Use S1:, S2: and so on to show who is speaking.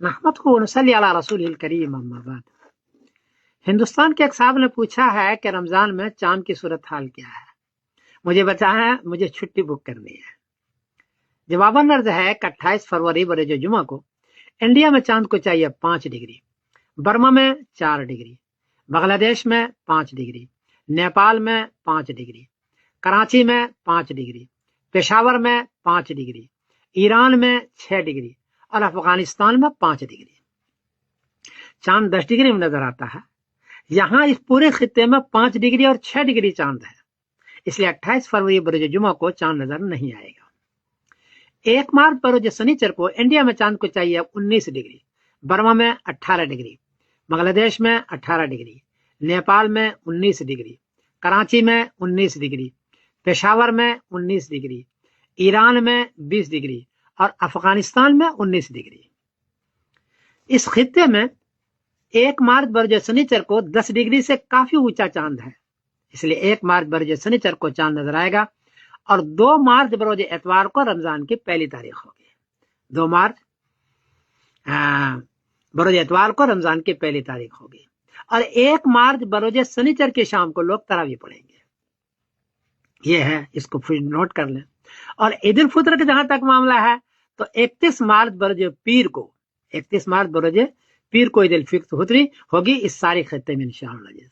S1: نحمدہ ونصلی علی رسول الکریم اما بعد۔ ہندوستان کے ایک صاحب نے پوچھا ہے کہ رمضان میں چاند کی صورتحال کیا ہے، مجھے بتایا ہے مجھے چھٹی بک کرنی ہے۔ جواباً عرض ہے کہ 28 فروری بروز جمعہ کو انڈیا میں چاند کو چاہیے 5 ڈگری، برما میں 4 ڈگری، بنگلہ دیش میں 5 ڈگری، نیپال میں 5 ڈگری، کراچی میں 5 ڈگری، پشاور میں 5 ڈگری، ایران میں 6 ڈگری اور افغانستان میں 5 ڈگری۔ چاند 10 ڈگری میں نظر آتا ہے، یہاں اس پورے خطے میں 5 ڈگری اور 6 ڈگری چاند ہے، اس لیے 28 فروری بروز جمعہ کو چاند نظر نہیں آئے گا۔ 1 مارچ بروز سنیچر کو انڈیا میں چاند کو چاہیے 19 ڈگری، برما میں 18 ڈگری، بنگلہ دیش میں 18 ڈگری، نیپال میں 19 ڈگری، کراچی میں 19 ڈگری، پشاور میں 19 ڈگری، ایران میں 20 ڈگری اور افغانستان میں 19 ڈگری۔ اس خطے میں 1 مارچ بروز سنیچر کو 10 ڈگری سے کافی اونچا چاند ہے، اس لیے 1 مارچ بروز سنیچر کو چاند نظر آئے گا اور 2 مارچ بروز اتوار کو رمضان کی پہلی تاریخ ہوگی۔ 2 مارچ بروز اتوار کو رمضان کی پہلی تاریخ ہوگی اور 1 مارچ بروز سنیچر کی شام کو لوگ تراویح پڑھیں گے۔ یہ ہے، اس کو نوٹ کر لیں۔ اور عید الفطر کا جہاں تک معاملہ ہے تو 31 مارچ بروز پیر کو 31 مارچ بروز پیر کو عید الفطر ہوگی اس سارے خطے میں انشاءاللہ۔